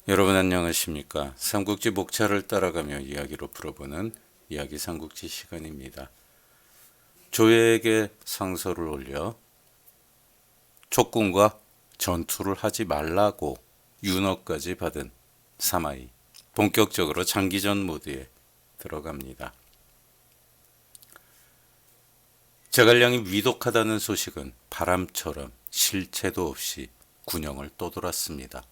여러분 안녕하십니까? 삼국지 목차를 따라가며 이야기로 풀어보는 이야기 삼국지 시간입니다. 조회에게 상소를 올려 촉군과 전투를 하지 말라고 윤허까지 받은 사마이, 본격적으로 장기전 모드에 들어갑니다. 제갈량이 위독하다는 소식은 바람처럼 실체도 없이 군영을 떠돌았습니다.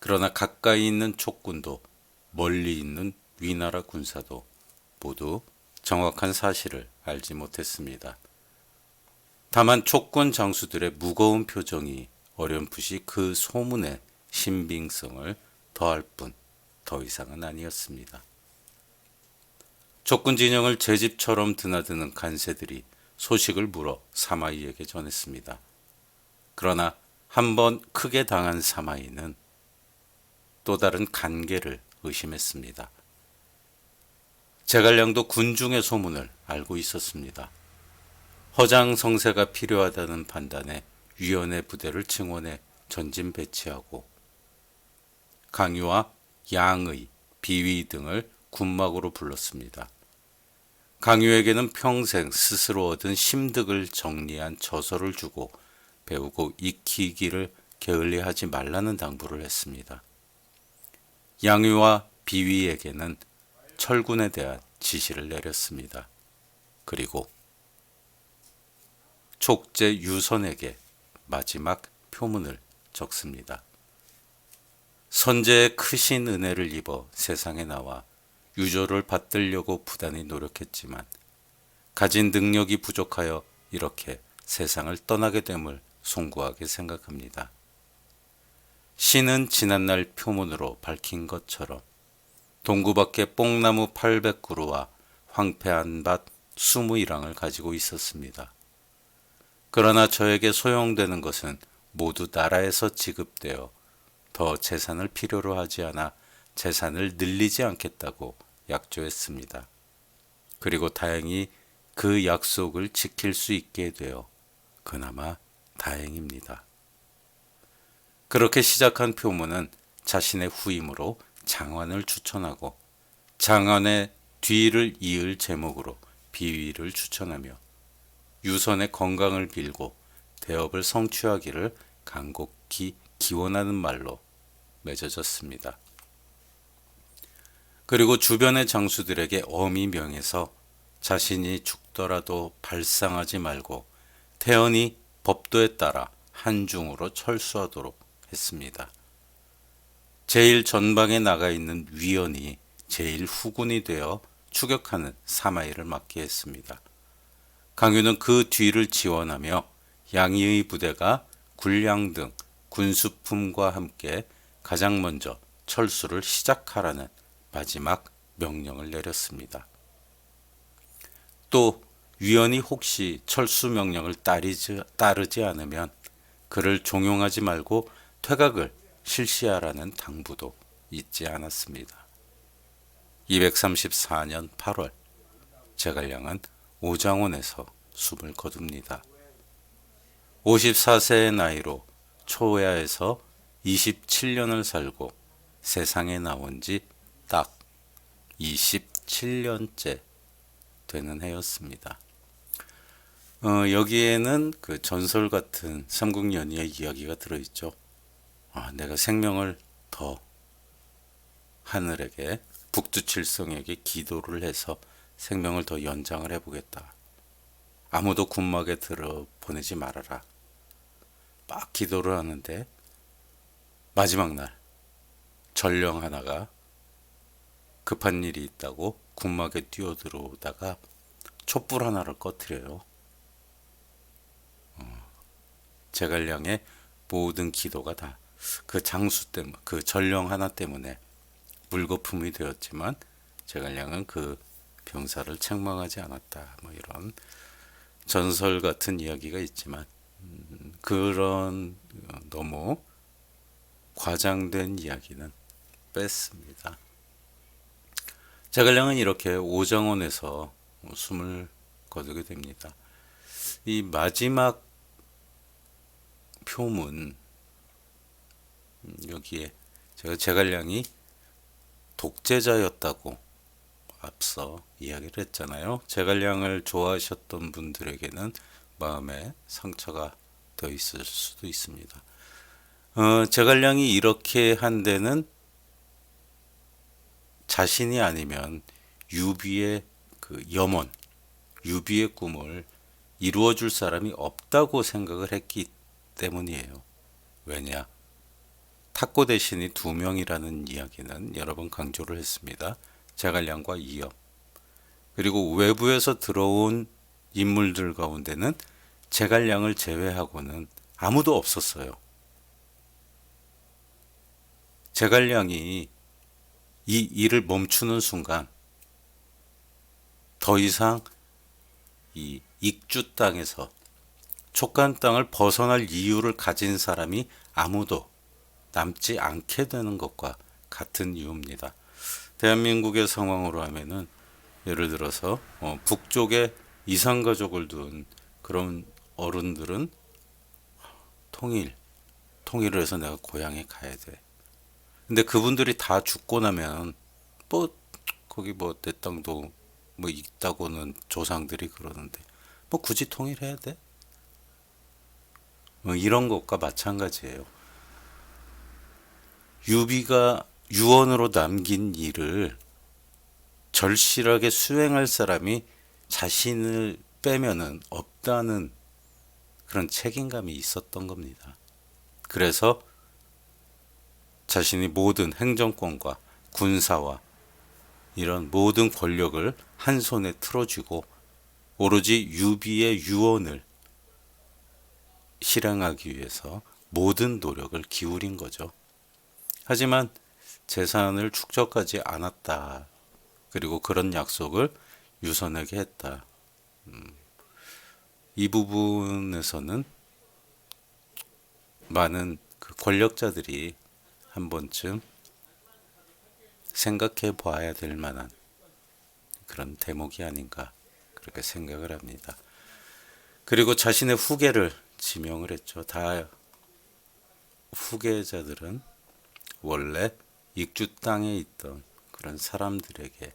그러나 가까이 있는 촉군도 멀리 있는 위나라 군사도 모두 정확한 사실을 알지 못했습니다. 다만 촉군 장수들의 무거운 표정이 어렴풋이 그 소문의 신빙성을 더할 뿐 더 이상은 아니었습니다. 촉군 진영을 제 집처럼 드나드는 간세들이 소식을 물어 사마이에게 전했습니다. 그러나 한번 크게 당한 사마이는 또 다른 간계를 의심했습니다. 제갈량도 군중의 소문을 알고 있었습니다. 허장성세가 필요하다는 판단에 위원회 부대를 증원해 전진 배치하고 강유와 양의, 비위 등을 군막으로 불렀습니다. 강유에게는 평생 스스로 얻은 심득을 정리한 저서를 주고 배우고 익히기를 게을리하지 말라는 당부를 했습니다. 양유와 비위에게는 철군에 대한 지시를 내렸습니다. 그리고 촉제 유선에게 마지막 표문을 적습니다. 선제의 크신 은혜를 입어 세상에 나와 유조를 받들려고 부단히 노력했지만 가진 능력이 부족하여 이렇게 세상을 떠나게 됨을 송구하게 생각합니다. 신은 지난날 표문으로 밝힌 것처럼 동구밖에 뽕나무 800그루와 황폐한 밭 20이랑을 가지고 있었습니다. 그러나 저에게 소용되는 것은 모두 나라에서 지급되어 더 재산을 필요로 하지 않아 재산을 늘리지 않겠다고 약조했습니다. 그리고 다행히 그 약속을 지킬 수 있게 되어 그나마 다행입니다. 그렇게 시작한 표문은 자신의 후임으로 장환을 추천하고 장환의 뒤를 이을 제목으로 비위를 추천하며 유선의 건강을 빌고 대업을 성취하기를 간곡히 기원하는 말로 맺어졌습니다. 그리고 주변의 장수들에게 엄히 명해서 자신이 죽더라도 발상하지 말고 태연히 법도에 따라 한중으로 철수하도록 했습니다. 제일 전방에 나가 있는 위원이 제일 후군이 되어 추격하는 사마이를 맡게 했습니다. 강유는 그 뒤를 지원하며 양의의 부대가 군량 등 군수품과 함께 가장 먼저 철수를 시작하라는 마지막 명령을 내렸습니다. 또 위원이 혹시 철수 명령을 따르지 않으면 그를 종용하지 말고 퇴각을 실시하라는 당부도 잊지 않았습니다. 234년 8월 제갈량은 오장원에서 숨을 거둡니다. 54세의 나이로 초야에서 27년을 살고 세상에 나온 지 딱 27년째 되는 해였습니다. 여기에는 그 전설 같은 삼국연의의 이야기가 들어있죠. 내가 생명을 더 하늘에게 북두칠성에게 기도를 해서 생명을 더 연장을 해보겠다. 아무도 군막에 들어 보내지 말아라. 막 기도를 하는데 마지막 날 전령 하나가 급한 일이 있다고 군막에 뛰어들어오다가 촛불 하나를 꺼트려요. 제갈량의 모든 기도가 다 그 장수 때문에, 그 전령 하나 때문에 물거품이 되었지만 제갈량은 그 병사를 책망하지 않았다. 뭐 이런 전설 같은 이야기가 있지만 그런 너무 과장된 이야기는 뺐습니다. 제갈량은 이렇게 오장원에서 숨을 거두게 됩니다. 이 마지막 표문 여기에 제가 제갈량이 독재자였다고 앞서 이야기를 했잖아요. 제갈량을 좋아하셨던 분들에게는 마음에 상처가 더 있을 수도 있습니다. 제갈량이 이렇게 한 데는 자신이 아니면 유비의 그 염원, 유비의 꿈을 이루어 줄 사람이 없다고 생각을 했기 때문이에요. 왜냐? 탁고 대신이 두 명이라는 이야기는 여러 번 강조를 했습니다. 제갈량과 이엽. 그리고 외부에서 들어온 인물들 가운데는 제갈량을 제외하고는 아무도 없었어요. 제갈량이 이 일을 멈추는 순간 더 이상 이 익주 땅에서 촉간 땅을 벗어날 이유를 가진 사람이 아무도 남지 않게 되는 것과 같은 이유입니다. 대한민국의 상황으로 하면은 예를 들어서 북쪽에 이산가족을 둔 그런 어른들은 통일을 해서 내가 고향에 가야 돼. 근데 그분들이 다 죽고 나면 뭐 거기 뭐 내 땅도 뭐 있다고는 조상들이 그러는데 뭐 굳이 통일해야 돼? 이런 것과 마찬가지예요. 유비가 유언으로 남긴 일을 절실하게 수행할 사람이 자신을 빼면은 없다는 그런 책임감이 있었던 겁니다. 그래서 자신이 모든 행정권과 군사와 이런 모든 권력을 한 손에 틀어쥐고 오로지 유비의 유언을 실행하기 위해서 모든 노력을 기울인 거죠. 하지만 재산을 축적하지 않았다. 그리고 그런 약속을 유선에게 했다. 이 부분에서는 많은 그 권력자들이 한 번쯤 생각해 봐야 될 만한 그런 대목이 아닌가 그렇게 생각을 합니다. 그리고 자신의 후계를 지명을 했죠. 다 후계자들은 원래 익주 땅에 있던 그런 사람들에게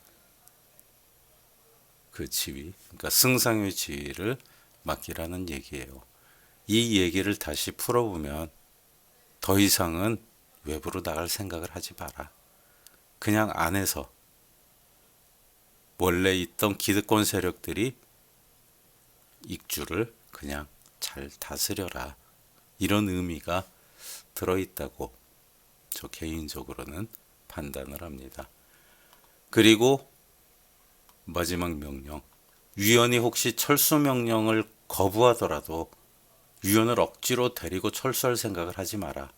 그 지위, 그러니까 승상의 지위를 맡기라는 얘기예요. 이 얘기를 다시 풀어보면 더 이상은 외부로 나갈 생각을 하지 마라. 그냥 안에서 원래 있던 기득권 세력들이 익주를 그냥 잘 다스려라. 이런 의미가 들어있다고 저 개인적으로는 판단을 합니다. 그리고 마지막 명령. 위원이 혹시 철수 명령을 거부하더라도 위원을 억지로 데리고 철수할 생각을 하지 마라.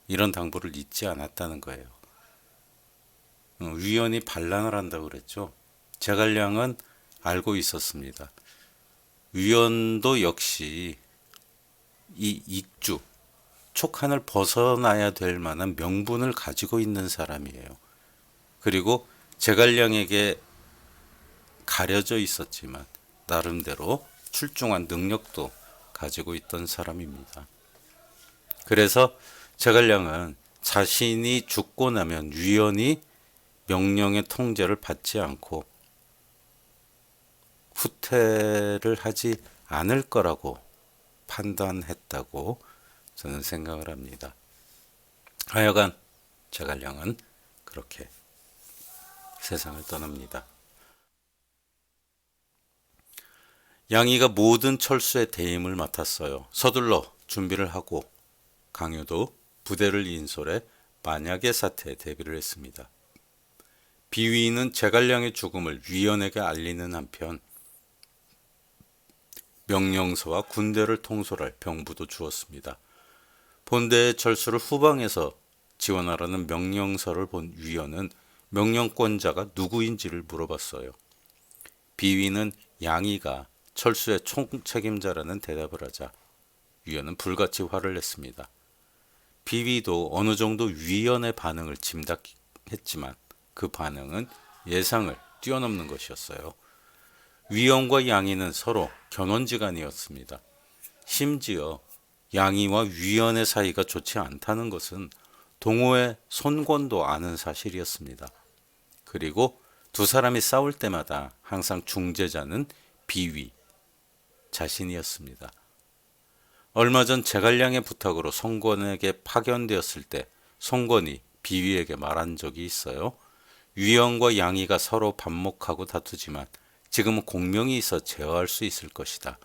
이런 당부를 잊지 않았다는 거예요. 위원이 반란을 한다고 그랬죠. 제갈량은 알고 있었습니다. 위원도 역시 이 익주, 촉한을 벗어나야 될 만한 명분을 가지고 있는 사람이에요. 그리고 제갈량에게 가려져 있었지만 나름대로 출중한 능력도 가지고 있던 사람입니다. 그래서 제갈량은 자신이 죽고 나면 위원이 명령의 통제를 받지 않고 후퇴를 하지 않을 거라고 판단했다고 저는 생각을 합니다. 하여간 제갈량은 그렇게 세상을 떠납니다. 양이가 모든 철수의 대임을 맡았어요. 서둘러 준비를 하고 강효도 부대를 인솔해 만약의 사태에 대비를 했습니다. 비위는 제갈량의 죽음을 위원에게 알리는 한편 명령서와 군대를 통솔할 병부도 주었습니다. 본대의 철수를 후방에서 지원하라는 명령서를 본 위원은 명령권자가 누구인지를 물어봤어요. 비위는 양이가 철수의 총책임자라는 대답을 하자 위원은 불같이 화를 냈습니다. 비위도 어느 정도 위원의 반응을 짐작했지만 그 반응은 예상을 뛰어넘는 것이었어요. 위원과 양이는 서로 견원지간이었습니다. 심지어 양이와 위원의 사이가 좋지 않다는 것은 동호의 손권도 아는 사실이었습니다. 그리고 두 사람이 싸울 때마다 항상 중재자는 비위 자신이었습니다. 얼마 전 제갈량의 부탁으로 송권에게 파견되었을 때 송권이 비위에게 말한 적이 있어요. 위원과 양이가 서로 반목하고 다투지만 지금은 공명이 있어 제어할 수 있을 것이다.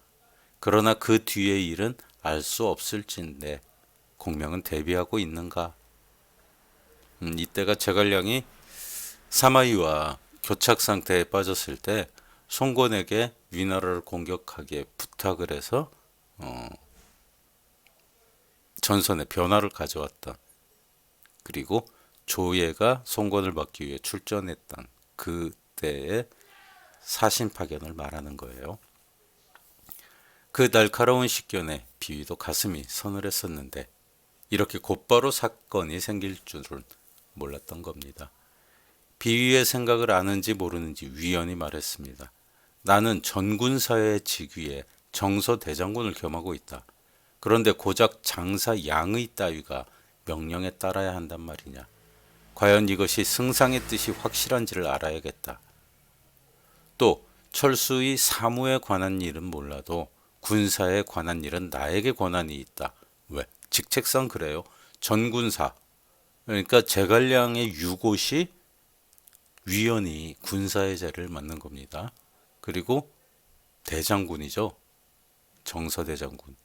그러나 그 뒤의 일은 알 수 없을진데 공명은 대비하고 있는가? 이때가 제갈량이 사마이와 교착 상태에 빠졌을 때 송권에게 위나라를 공격하기에 부탁을 해서 전선에 변화를 가져왔던, 그리고 조예가 송권을 막기 위해 출전했던 그때의 사신 파견을 말하는 거예요. 그 날카로운 식견에 비위도 가슴이 서늘했었는데 이렇게 곧바로 사건이 생길 줄은 몰랐던 겁니다. 비위의 생각을 아는지 모르는지 위원이 말했습니다. 나는 전군사의 직위에 정서대장군을 겸하고 있다. 그런데 고작 장사 양의 따위가 명령에 따라야 한단 말이냐. 과연 이것이 승상의 뜻이 확실한지를 알아야겠다. 또 철수의 사무에 관한 일은 몰라도 군사에 관한 일은 나에게 권한이 있다. 왜? 직책상 그래요. 전군사, 그러니까 제갈량의 유고시 위원이 군사의 자리를 맡는 겁니다. 그리고 대장군이죠. 정서대장군.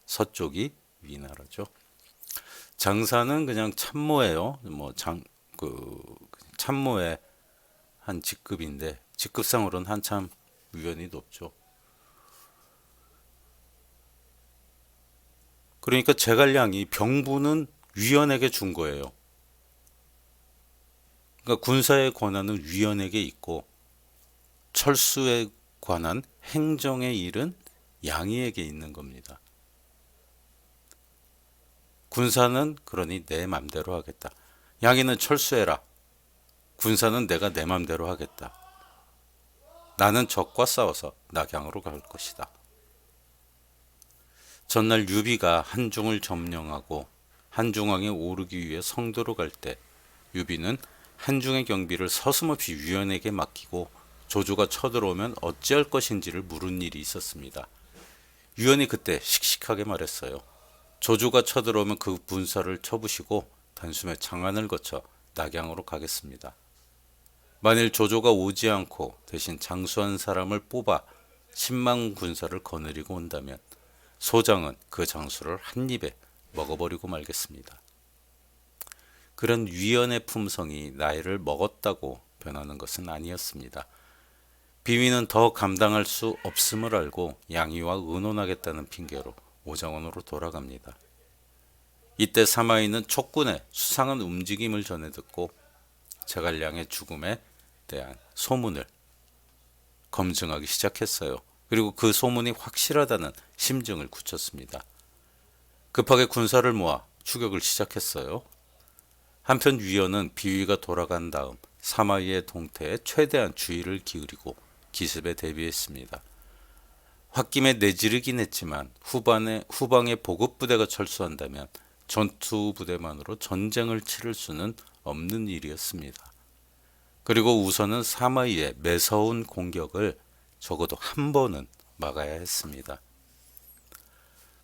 서쪽이 위나라죠. 장사는 그냥 참모예요. 참모의 한 직급인데 직급상으로는 한참 위원이 높죠. 그러니까 제갈량이 병부는 위원에게 준 거예요. 그러니까 군사의 권한은 위원에게 있고 철수에 관한 행정의 일은 양이에게 있는 겁니다. 군사는 그러니 내 맘대로 하겠다. 양이는 철수해라. 군사는 내가 내 맘대로 하겠다. 나는 적과 싸워서 낙양으로 갈 것이다. 전날 유비가 한중을 점령하고 한중왕에 오르기 위해 성도로 갈 때 유비는 한중의 경비를 서슴없이 위원에게 맡기고 조조가 쳐들어오면 어찌할 것인지를 물은 일이 있었습니다. 위원이 그때 씩씩하게 말했어요. 조조가 쳐들어오면 그 분사를 쳐부시고 단숨에 장안을 거쳐 낙양으로 가겠습니다. 만일 조조가 오지 않고 대신 장수한 사람을 뽑아 10만 군사를 거느리고 온다면 소장은 그 장수를 한 입에 먹어버리고 말겠습니다. 그런 위원의 품성이 나이를 먹었다고 변하는 것은 아니었습니다. 비위는 더 감당할 수 없음을 알고 양이와 의논하겠다는 핑계로 오장원으로 돌아갑니다. 이때 사마이는 촉군의 수상한 움직임을 전해 듣고 제갈량의 죽음에 대한 소문을 검증하기 시작했어요. 그리고 그 소문이 확실하다는 심증을 굳혔습니다. 급하게 군사를 모아 추격을 시작했어요. 한편 위원은 비위가 돌아간 다음 사마이의 동태에 최대한 주의를 기울이고 기습에 대비했습니다. 홧김에 내지르긴 했지만 후방에 보급부대가 철수한다면 전투부대만으로 전쟁을 치를 수는 없는 일이었습니다. 그리고 우선은 사마이의 매서운 공격을 적어도 한 번은 막아야 했습니다.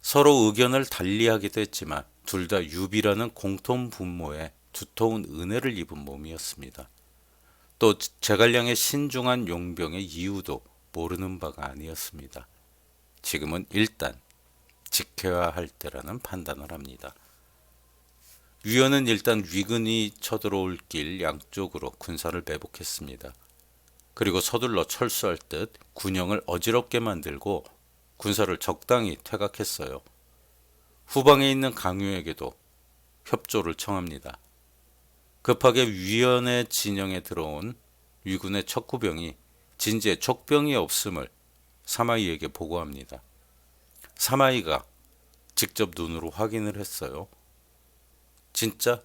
서로 의견을 달리하기도 했지만 둘 다 유비라는 공통 분모에 두터운 은혜를 입은 몸이었습니다. 또 제갈량의 신중한 용병의 이유도 모르는 바가 아니었습니다. 지금은 일단 지켜야 할 때라는 판단을 합니다. 위원은 일단 위근이 쳐들어올 길 양쪽으로 군사를 매복했습니다. 그리고 서둘러 철수할 듯 군영을 어지럽게 만들고 군사를 적당히 퇴각했어요. 후방에 있는 강유에게도 협조를 청합니다. 급하게 위원의 진영에 들어온 위군의 척구병이 진지에 촉병이 없음을 사마이에게 보고합니다. 사마이가 직접 눈으로 확인을 했어요. 진짜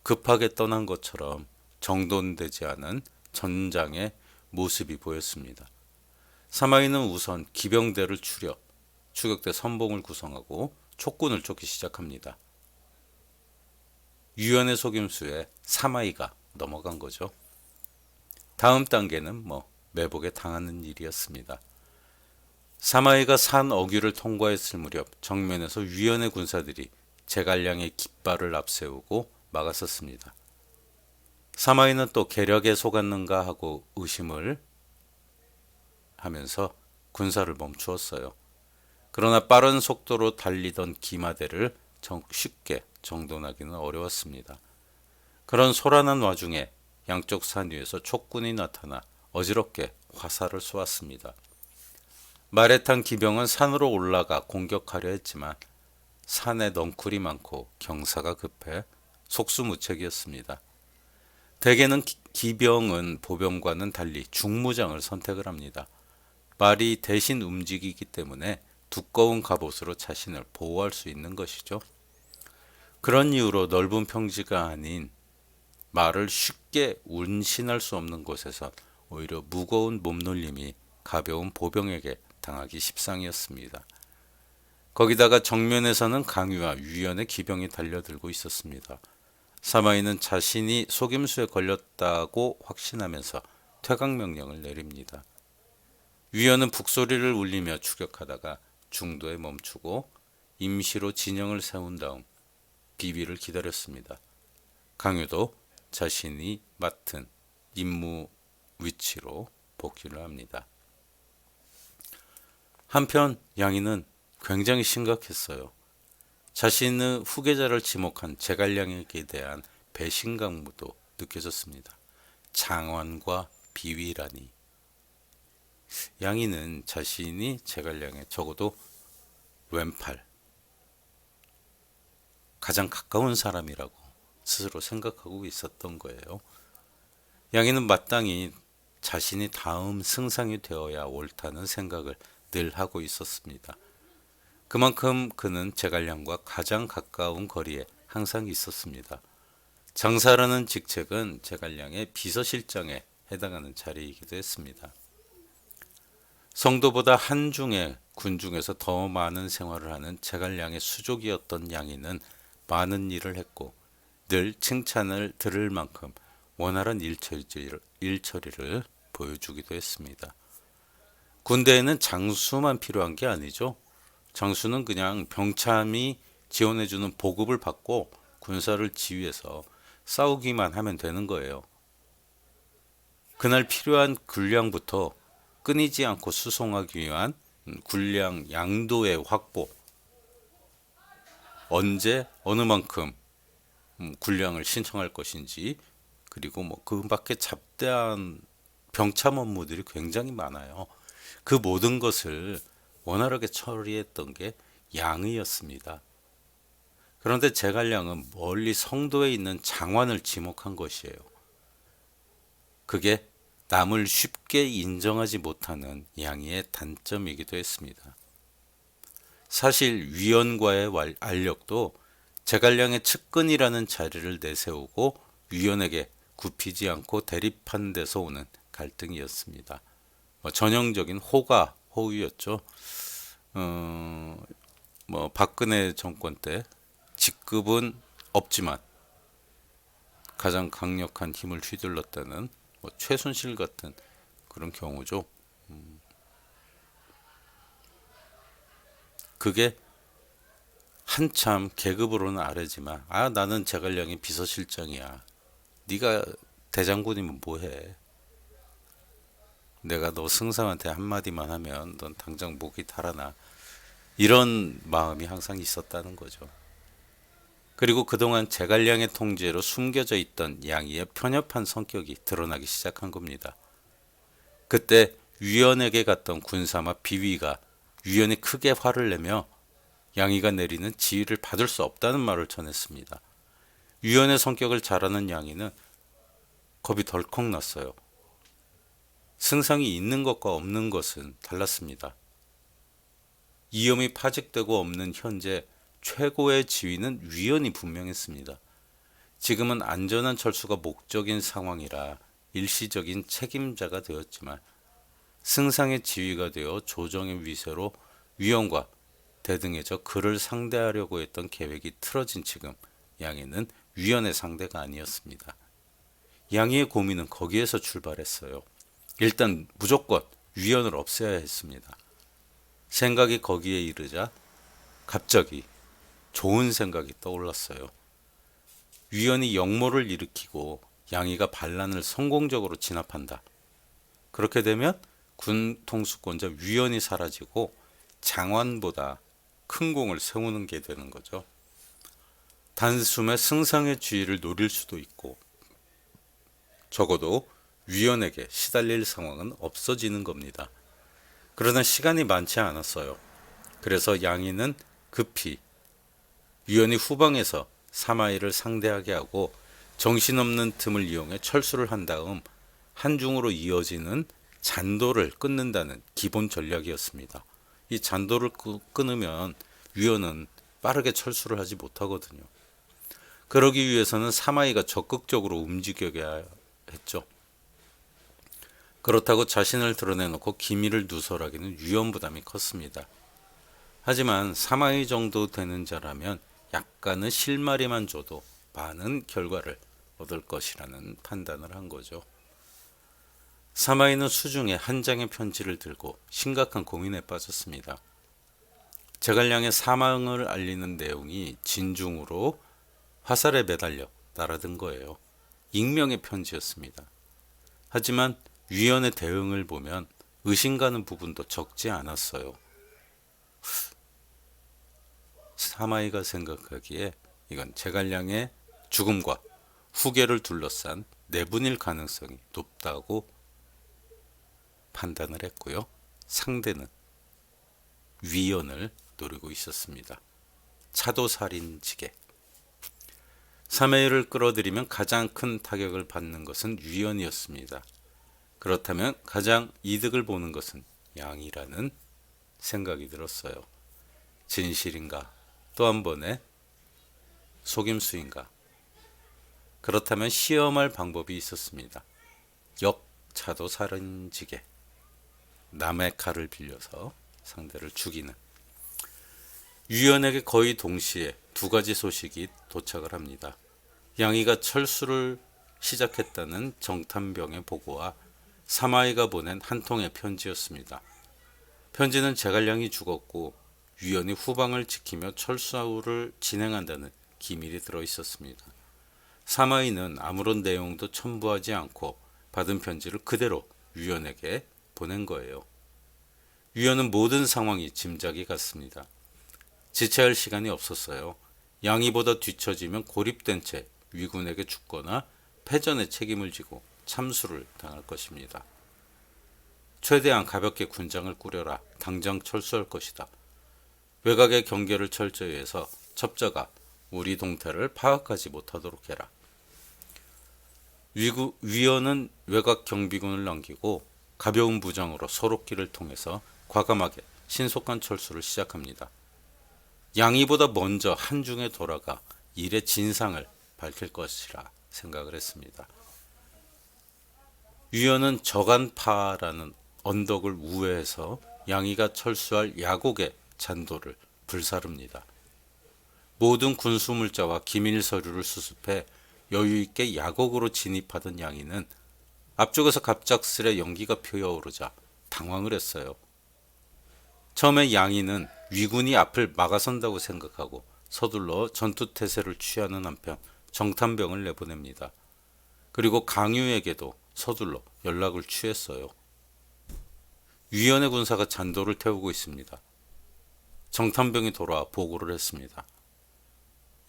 급하게 떠난 것처럼 정돈되지 않은 전장의 모습이 보였습니다. 사마이는 우선 기병대를 추려 추격대 선봉을 구성하고 촉군을 쫓기 시작합니다. 유연의 속임수에 사마이가 넘어간 거죠. 다음 단계는 매복에 당하는 일이었습니다. 사마이가 산 어귀를 통과했을 무렵 정면에서 유연의 군사들이 제갈량의 깃발을 앞세우고 막았었습니다. 사마이는 또 계략에 속았는가 하고 의심을 하면서 군사를 멈추었어요. 그러나 빠른 속도로 달리던 기마대를 쉽게 정돈하기는 어려웠습니다. 그런 소란한 와중에 양쪽 산 위에서 촉군이 나타나 어지럽게 화살을 쏘았습니다. 말에 탄 기병은 산으로 올라가 공격하려 했지만 산에 넝쿨이 많고 경사가 급해 속수무책이었습니다. 대개는 기병은 보병과는 달리 중무장을 선택을 합니다. 말이 대신 움직이기 때문에 두꺼운 갑옷으로 자신을 보호할 수 있는 것이죠. 그런 이유로 넓은 평지가 아닌 말을 쉽게 운신할 수 없는 곳에서 오히려 무거운 몸놀림이 가벼운 보병에게 당하기 십상이었습니다. 거기다가 정면에서는 강유와 유연의 기병이 달려들고 있었습니다. 사마이는 자신이 속임수에 걸렸다고 확신하면서 퇴각명령을 내립니다. 유연은 북소리를 울리며 추격하다가 중도에 멈추고 임시로 진영을 세운 다음 비비를 기다렸습니다. 강유도 자신이 맡은 임무 위치로 복귀를 합니다. 한편 양희는 굉장히 심각했어요. 자신의 후계자를 지목한 제갈량에게 대한 배신감도 느껴졌습니다. 장완과 비위라니. 양희는 자신이 제갈량의 적어도 왼팔, 가장 가까운 사람이라고 스스로 생각하고 있었던 거예요. 양희는 마땅히 자신이 다음 승상이 되어야 옳다는 생각을 늘 하고 있었습니다. 그만큼 그는 제갈량과 가장 가까운 거리에 항상 있었습니다. 장사라는 직책은 제갈량의 비서실장에 해당하는 자리이기도 했습니다. 성도보다 한중의 군중에서 더 많은 생활을 하는 제갈량의 수족이었던 양희는 많은 일을 했고 늘 칭찬을 들을 만큼 원활한 일처리를 보여주기도 했습니다. 군대에는 장수만 필요한 게 아니죠. 장수는 그냥 병참이 지원해주는 보급을 받고 군사를 지휘해서 싸우기만 하면 되는 거예요. 그날 필요한 군량부터 끊이지 않고 수송하기 위한 군량 양도의 확보, 언제 어느 만큼 군량을 신청할 것인지, 그리고 그 밖에 잡대한 병참 업무들이 굉장히 많아요. 그 모든 것을 원활하게 처리했던 게 양의였습니다. 그런데 제갈량은 멀리 성도에 있는 장완을 지목한 것이에요. 그게 남을 쉽게 인정하지 못하는 양의의 단점이기도 했습니다. 사실 위원과의 알력도 제갈량의 측근이라는 자리를 내세우고 위원에게 굽히지 않고 대립한 데서 오는 갈등이었습니다. 전형적인 호가 호위였죠. 박근혜 정권 때 직급은 없지만 가장 강력한 힘을 휘둘렀다는 최순실 같은 그런 경우죠. 그게 한참 계급으로는 아래지만 나는 제갈량의 비서실장이야. 네가 대장군이면 뭐해. 내가 너 승상한테 한마디만 하면 넌 당장 목이 달아나. 이런 마음이 항상 있었다는 거죠. 그리고 그동안 제갈량의 통제로 숨겨져 있던 양희의 편협한 성격이 드러나기 시작한 겁니다. 그때 위원에게 갔던 군사마 비위가 위원이 크게 화를 내며 양희가 내리는 지휘를 받을 수 없다는 말을 전했습니다. 위원의 성격을 잘 아는 양희는 겁이 덜컥 났어요. 승상이 있는 것과 없는 것은 달랐습니다. 이념이 파직되고 없는 현재 최고의 지위는 위원이 분명했습니다. 지금은 안전한 철수가 목적인 상황이라 일시적인 책임자가 되었지만 승상의 지위가 되어 조정의 위세로 위원과 대등해져 그를 상대하려고 했던 계획이 틀어진 지금 양이는 위원의 상대가 아니었습니다. 양이의 고민은 거기에서 출발했어요. 일단 무조건 위원을 없애야 했습니다. 생각이 거기에 이르자 갑자기 좋은 생각이 떠올랐어요. 위원이 역모를 일으키고 양이가 반란을 성공적으로 진압한다. 그렇게 되면 군 통수권자 위원이 사라지고 장관보다 큰 공을 세우는 게 되는 거죠. 단숨에 승상의 지위를 노릴 수도 있고 적어도 위원에게 시달릴 상황은 없어지는 겁니다. 그러나 시간이 많지 않았어요. 그래서 양이는 급히 위원이 후방에서 사마이를 상대하게 하고 정신없는 틈을 이용해 철수를 한 다음 한중으로 이어지는 잔도를 끊는다는 기본 전략이었습니다. 이 잔도를 끊으면 위원은 빠르게 철수를 하지 못하거든요. 그러기 위해서는 사마이가 적극적으로 움직여야 했죠. 그렇다고 자신을 드러내놓고 기밀을 누설하기는 위험 부담이 컸습니다. 하지만 사마이 정도 되는 자라면 약간의 실마리만 줘도 많은 결과를 얻을 것이라는 판단을 한 거죠. 사마이는 수중에 한 장의 편지를 들고 심각한 고민에 빠졌습니다. 제갈량의 사망을 알리는 내용이 진중으로 화살에 매달려 날아든 거예요. 익명의 편지였습니다. 하지만 위원의 대응을 보면 의심가는 부분도 적지 않았어요. 사마이가 생각하기에 이건 제갈량의 죽음과 후계를 둘러싼 내분일 가능성이 높다고 판단을 했고요. 상대는 위원을 노리고 있었습니다. 차도살인지계. 사마이를 끌어들이면 가장 큰 타격을 받는 것은 위원이었습니다. 그렇다면 가장 이득을 보는 것은 양이라는 생각이 들었어요. 진실인가? 또 한 번의 속임수인가? 그렇다면 시험할 방법이 있었습니다. 역차도살인지계. 남의 칼을 빌려서 상대를 죽이는. 위원에게 거의 동시에 두 가지 소식이 도착을 합니다. 양이가 철수를 시작했다는 정탐병의 보고와 사마이가 보낸 한 통의 편지였습니다. 편지는 제갈량이 죽었고 위원이 후방을 지키며 철수를 진행한다는 기밀이 들어 있었습니다. 사마이는 아무런 내용도 첨부하지 않고 받은 편지를 그대로 위원에게 보낸 거예요. 위원은 모든 상황이 짐작이 갔습니다. 지체할 시간이 없었어요. 양이보다 뒤처지면 고립된 채 위군에게 죽거나 패전의 책임을 지고 참수를 당할 것입니다. 최대한 가볍게 군장을 꾸려라. 당장 철수할 것이다. 외곽의 경계를 철저히 해서 첩자가 우리 동태를 파악하지 못하도록 해라. 위원은 외곽 경비군을 넘기고 가벼운 부장으로 소록길을 통해서 과감하게 신속한 철수를 시작합니다. 양이보다 먼저 한중에 돌아가 일의 진상을 밝힐 것이라 생각을 했습니다. 위원은 저간파라는 언덕을 우회해서 양이가 철수할 야곡의 잔도를 불사릅니다. 모든 군수물자와 기밀 서류를 수습해 여유있게 야곡으로 진입하던 양이는 앞쪽에서 갑작스레 연기가 피어오르자 당황을 했어요. 처음에 양이는 위군이 앞을 막아선다고 생각하고 서둘러 전투태세를 취하는 한편 정탐병을 내보냅니다. 그리고 강유에게도 서둘러 연락을 취했어요. 위원의 군사가 잔도를 태우고 있습니다. 정탐병이 돌아와 보고를 했습니다.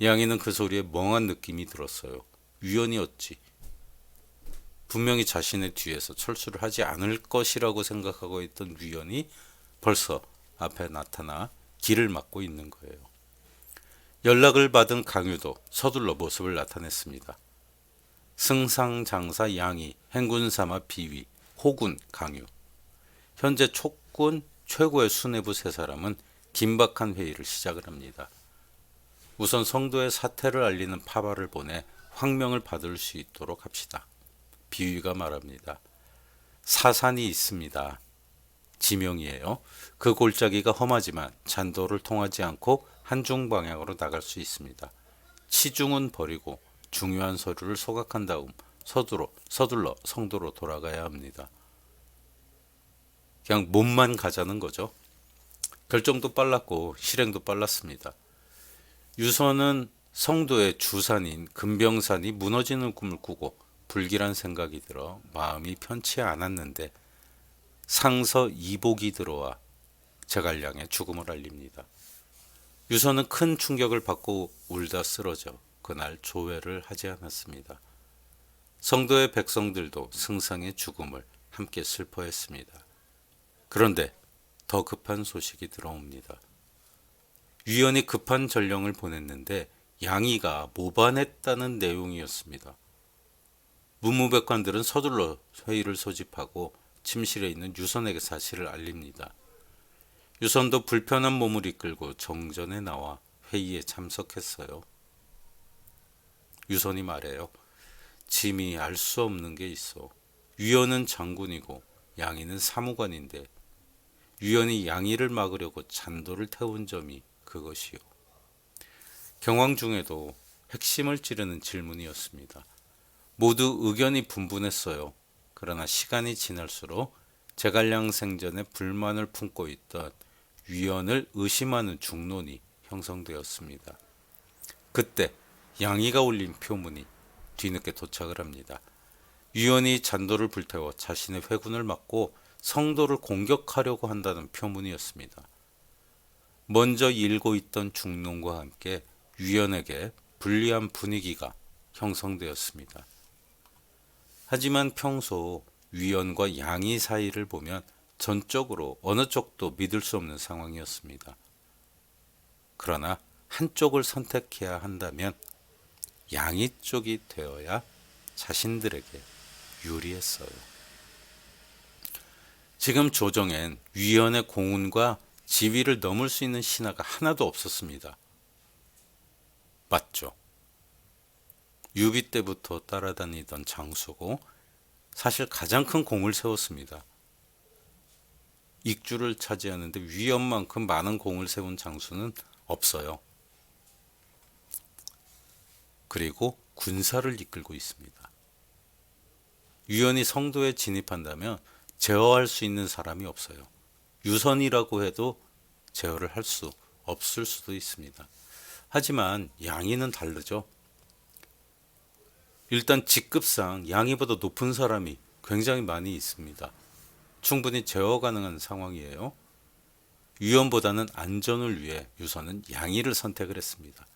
양이는 그 소리에 멍한 느낌이 들었어요. 위원이었지. 분명히 자신의 뒤에서 철수를 하지 않을 것이라고 생각하고 있던 위원이 벌써 앞에 나타나 길을 막고 있는 거예요. 연락을 받은 강유도 서둘러 모습을 나타냈습니다. 승상장사 양이, 행군사마 비위, 호군 강유. 현재 촉군 최고의 수뇌부 세 사람은 긴박한 회의를 시작을 합니다. 우선 성도의 사태를 알리는 파발을 보내 황명을 받을 수 있도록 합시다. 비위가 말합니다. 사산이 있습니다. 지명이에요. 그 골짜기가 험하지만 잔도를 통하지 않고 한중 방향으로 나갈 수 있습니다. 치중은 버리고 중요한 서류를 소각한 다음 서둘러 성도로 돌아가야 합니다. 그냥 몸만 가자는 거죠. 결정도 빨랐고 실행도 빨랐습니다. 유서는 성도의 주산인 금병산이 무너지는 꿈을 꾸고 불길한 생각이 들어 마음이 편치 않았는데 상서 이복이 들어와 제갈량의 죽음을 알립니다. 유서는 큰 충격을 받고 울다 쓰러져 그날 조회를 하지 않았습니다. 성도의 백성들도 승상의 죽음을 함께 슬퍼했습니다. 그런데 더 급한 소식이 들어옵니다. 위원이 급한 전령을 보냈는데 양이가 모반했다는 내용이었습니다. 문무백관들은 서둘러 회의를 소집하고 침실에 있는 유선에게 사실을 알립니다. 유선도 불편한 몸을 이끌고 정전에 나와 회의에 참석했어요. 유선이 말해요. 짐이 알 수 없는 게 있어. 위원은 장군이고 양이는 사무관인데 위원이 양이를 막으려고 잔도를 태운 점이 그것이요. 경황 중에도 핵심을 찌르는 질문이었습니다. 모두 의견이 분분했어요. 그러나 시간이 지날수록 제갈량 생전에 불만을 품고 있던 위원을 의심하는 중론이 형성되었습니다. 그때 양이가 올린 표문이 뒤늦게 도착을 합니다. 위원이 잔도를 불태워 자신의 회군을 막고 성도를 공격하려고 한다는 표문이었습니다. 먼저 일고 있던 중론과 함께 위원에게 불리한 분위기가 형성되었습니다. 하지만 평소 위원과 양이 사이를 보면 전적으로 어느 쪽도 믿을 수 없는 상황이었습니다. 그러나 한쪽을 선택해야 한다면 양이 쪽이 되어야 자신들에게 유리했어요. 지금 조정엔 위원의 공훈과 지위를 넘을 수 있는 신하가 하나도 없었습니다. 맞죠? 유비 때부터 따라다니던 장수고 사실 가장 큰 공을 세웠습니다. 익주를 차지하는데 위원만큼 많은 공을 세운 장수는 없어요. 그리고 군사를 이끌고 있습니다. 위원이 성도에 진입한다면 제어할 수 있는 사람이 없어요. 유선이라고 해도 제어를 할 수 없을 수도 있습니다. 하지만 양이는 다르죠. 일단 직급상 양이보다 높은 사람이 굉장히 많이 있습니다. 충분히 제어 가능한 상황이에요. 위원보다는 안전을 위해 유선은 양이를 선택을 했습니다.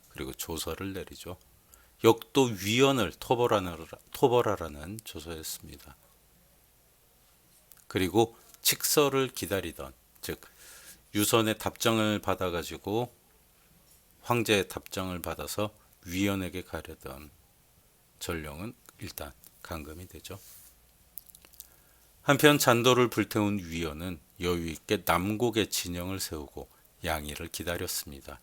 그리고 조서를 내리죠. 역도 위원을 토벌하라는 조서였습니다. 그리고 칙서를 기다리던, 즉 유선의 답장을 받아가지고 황제의 답장을 받아서 위원에게 가려던 전령은 일단 감금이 되죠. 한편 잔도를 불태운 위원은 여유있게 남곡에 진영을 세우고 양이를 기다렸습니다.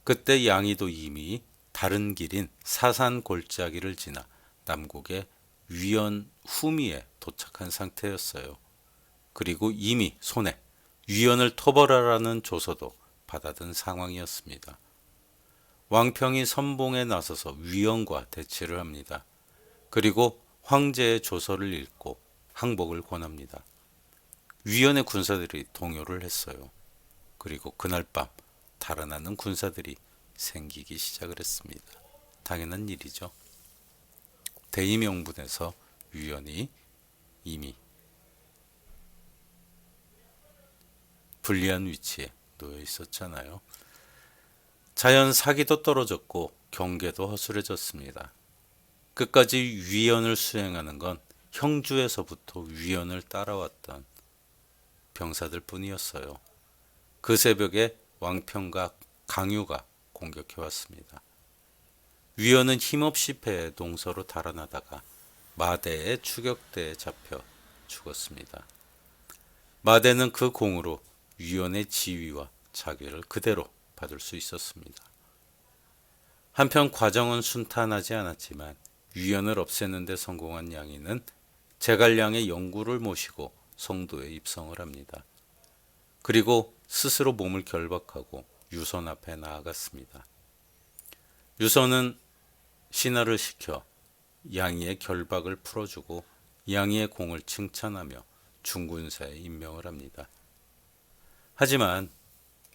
그때 양이도 이미 다른 길인 사산 골짜기를 지나 남곡의 위원 후미에 도착한 상태였어요. 그리고 이미 손에 위원을 토벌하라는 조서도 받아든 상황이었습니다. 왕평이 선봉에 나서서 위원과 대치를 합니다. 그리고 황제의 조서를 읽고 항복을 권합니다. 위원의 군사들이 동요를 했어요. 그리고 그날 밤 달아나는 군사들이 생기기 시작을 했습니다. 당연한 일이죠. 대의명분에서 위원이 이미 불리한 위치에 놓여 있었잖아요. 자연 사기도 떨어졌고 경계도 허술해졌습니다. 끝까지 위원을 수행하는 건 형주에서부터 위원을 따라왔던 병사들 뿐이었어요. 그 새벽에 왕평과 강유가 공격해왔습니다. 위원은 힘없이 패해 동서로 달아나다가 마대의 추격대에 잡혀 죽었습니다. 마대는 그 공으로 위원의 지위와 자괴를 그대로 받을 수 있었습니다. 한편 과정은 순탄하지 않았지만 위원을 없애는 데 성공한 양이는 제갈량의 영구를 모시고 성도에 입성을 합니다. 그리고 스스로 몸을 결박하고 유선 앞에 나아갔습니다. 유선은 신하를 시켜 양이의 결박을 풀어주고 양이의 공을 칭찬하며 중군사에 임명을 합니다. 하지만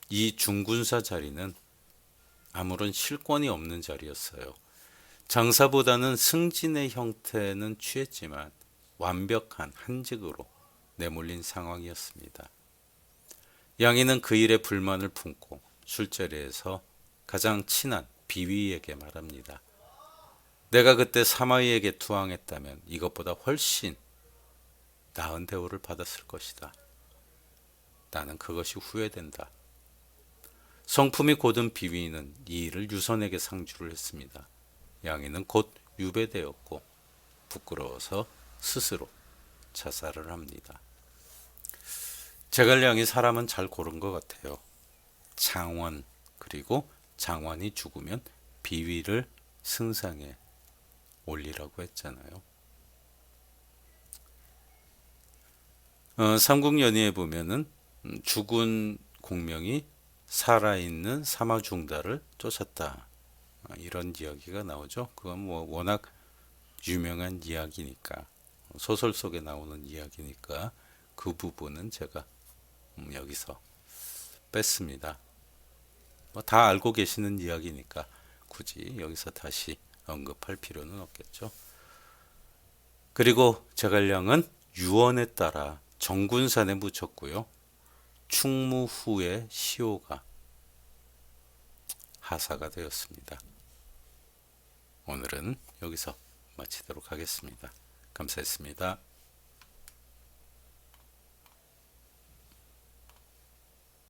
이 중군사 자리는 아무런 실권이 없는 자리였어요. 장사보다는 승진의 형태는 취했지만 완벽한 한직으로 내몰린 상황이었습니다. 양이는 그 일에 불만을 품고 술자리에서 가장 친한 비위에게 말합니다. 내가 그때 사마이에게 투항했다면 이것보다 훨씬 나은 대우를 받았을 것이다. 나는 그것이 후회된다. 성품이 고든 비위는 이 일을 유선에게 상주를 했습니다. 양이는 곧 유배되었고 부끄러워서 스스로 자살을 합니다. 제갈량이 사람은 잘 고른 것 같아요. 장원, 그리고 장원이 죽으면 비위를 승상에 올리라고 했잖아요. 삼국연의에 보면은 죽은 공명이 살아있는 사마중다를 쫓았다. 이런 이야기가 나오죠. 그건 뭐 워낙 유명한 이야기니까, 소설 속에 나오는 이야기니까 그 부분은 제가 여기서 뺐습니다. 뭐 다 알고 계시는 이야기니까 굳이 여기서 다시 언급할 필요는 없겠죠. 그리고 제갈량은 유언에 따라 정군산에 묻혔고요. 충무 후에 시호가 하사가 되었습니다. 오늘은 여기서 마치도록 하겠습니다. 감사했습니다.